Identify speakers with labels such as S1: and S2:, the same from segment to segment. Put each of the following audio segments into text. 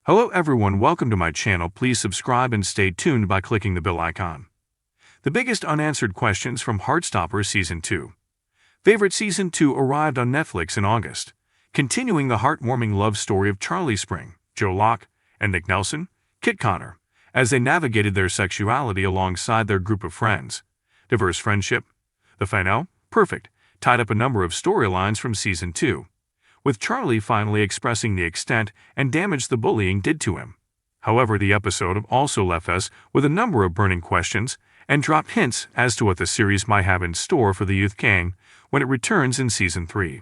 S1: Hello everyone, welcome to my channel. Please subscribe and stay tuned by clicking the bell icon. The biggest unanswered questions from Heartstopper Season 2. Favorite Season 2 arrived on Netflix in August, continuing the heartwarming love story of Charlie Spring, Joe Locke, and Nick Nelson, Kit Connor, as they navigated their sexuality alongside their group of friends. Diverse friendship. The finale, perfect, tied up a number of storylines from Season 2, with Charlie finally expressing the extent and damage the bullying did to him. However, the episode also left us with a number of burning questions and dropped hints as to what the series might have in store for the youth gang when it returns in Season 3.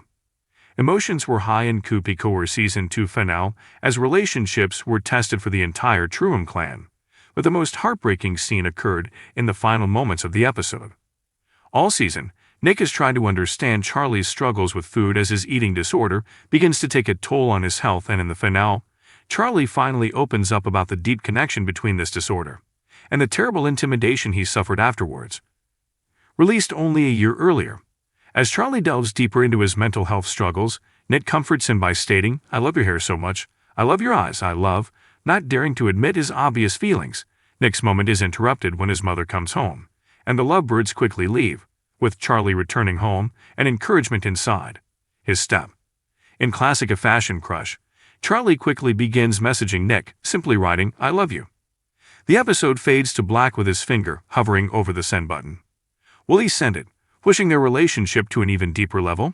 S1: Emotions were high in Coupe Season 2 finale as relationships were tested for the entire Truman clan, but the most heartbreaking scene occurred in the final moments of the episode. All season, Nick is trying to understand Charlie's struggles with food as his eating disorder begins to take a toll on his health, and in the finale, Charlie finally opens up about the deep connection between this disorder and the terrible intimidation he suffered afterwards. Released only a year earlier, as Charlie delves deeper into his mental health struggles, Nick comforts him by stating, "I love your hair so much. I love your eyes. I love," not daring to admit his obvious feelings. Nick's moment is interrupted when his mother comes home, and the lovebirds quickly leave, with Charlie returning home and encouragement inside his step. In classic a fashion crush, Charlie quickly begins messaging Nick, simply writing, "I love you." The episode fades to black with his finger hovering over the send button. Will he send it, pushing their relationship to an even deeper level?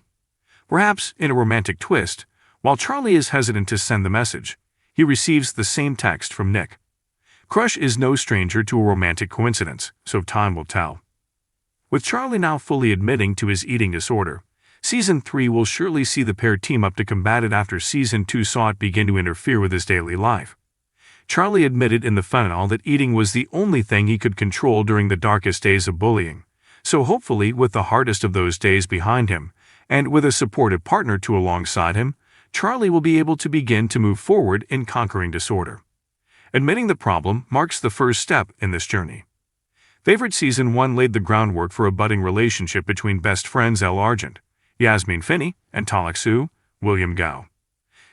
S1: Perhaps in a romantic twist, while Charlie is hesitant to send the message, he receives the same text from Nick. Crush is no stranger to a romantic coincidence, so time will tell. With Charlie now fully admitting to his eating disorder, Season 3 will surely see the pair team up to combat it after Season 2 saw it begin to interfere with his daily life. Charlie admitted in the finale that eating was the only thing he could control during the darkest days of bullying, so hopefully with the hardest of those days behind him, and with a supportive partner to alongside him, Charlie will be able to begin to move forward in conquering disorder. Admitting the problem marks the first step in this journey. Favorite Season 1 laid the groundwork for a budding relationship between best friends Elle Argent, Yasmin Finney, and Talak Soo, William Gao.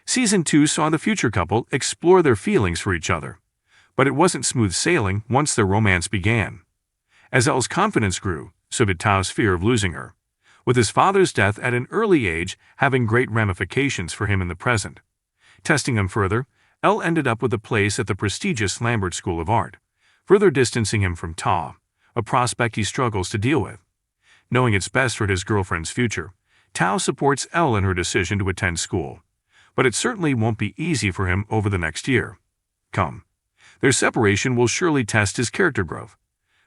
S1: Season 2 saw the future couple explore their feelings for each other, but it wasn't smooth sailing once their romance began. As Elle's confidence grew, so did Tao's fear of losing her, with his father's death at an early age having great ramifications for him in the present. Testing him further, Elle ended up with a place at the prestigious Lambert School of Art, further distancing him from Ta, a prospect he struggles to deal with. Knowing it's best for his girlfriend's future, Tao supports Elle in her decision to attend school, but it certainly won't be easy for him over the next year. Their separation will surely test his character growth.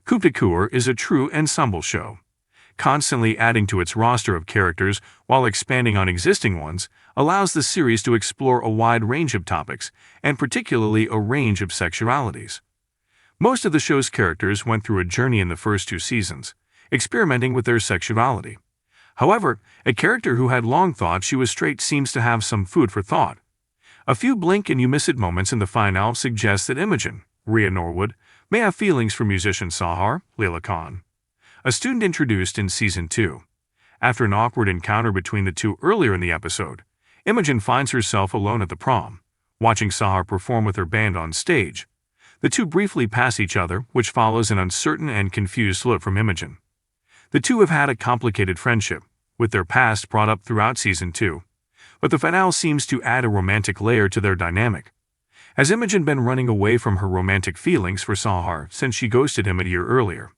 S1: Coupe de Coeur is a true ensemble show, constantly adding to its roster of characters while expanding on existing ones, allows the series to explore a wide range of topics, and particularly a range of sexualities. Most of the show's characters went through a journey in the first 2 seasons, experimenting with their sexuality. However, a character who had long thought she was straight seems to have some food for thought. A few blink and you miss it moments in the finale suggest that Imogen, Rhea Norwood, may have feelings for musician Sahar, Leila Khan, a student introduced in Season 2. After an awkward encounter between the two earlier in the episode, Imogen finds herself alone at the prom, watching Sahar perform with her band on stage. The two briefly pass each other, which follows an uncertain and confused look from Imogen. The two have had a complicated friendship, with their past brought up throughout Season 2, but the finale seems to add a romantic layer to their dynamic. Has Imogen been running away from her romantic feelings for Sahar since she ghosted him a year earlier?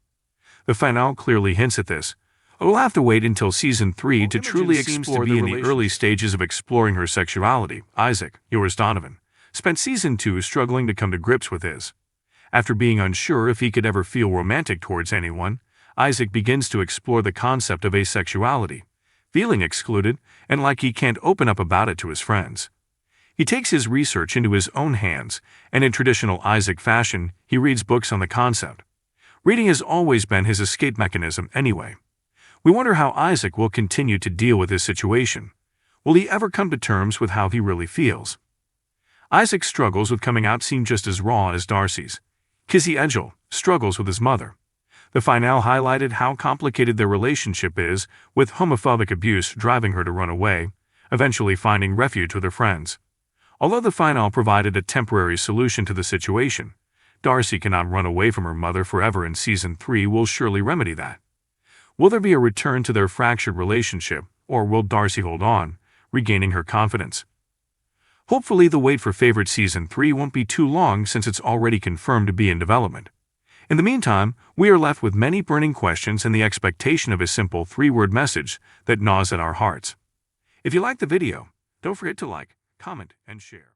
S1: The finale clearly hints at this. We'll have to wait until Season 3 to truly explore in the early stages of exploring her sexuality. Isaac, yours Donovan, spent Season 2 struggling to come to grips with his. After being unsure if he could ever feel romantic towards anyone, Isaac begins to explore the concept of asexuality, feeling excluded and like he can't open up about it to his friends. He takes his research into his own hands, and in traditional Isaac fashion, he reads books on the concept. Reading has always been his escape mechanism anyway. We wonder how Isaac will continue to deal with his situation. Will he ever come to terms with how he really feels? Isaac's struggles with coming out seem just as raw as Darcy's. Kizzy Edgel struggles with his mother. The finale highlighted how complicated their relationship is, with homophobic abuse driving her to run away, eventually finding refuge with her friends. Although the finale provided a temporary solution to the situation, Darcy cannot run away from her mother forever, and Season 3 will surely remedy that. Will there be a return to their fractured relationship, or will Darcy hold on, regaining her confidence? Hopefully the wait for Favorite Season 3 won't be too long, since it's already confirmed to be in development. In the meantime, we are left with many burning questions and the expectation of a simple 3-word message that gnaws at our hearts. If you liked the video, don't forget to like, comment, and share.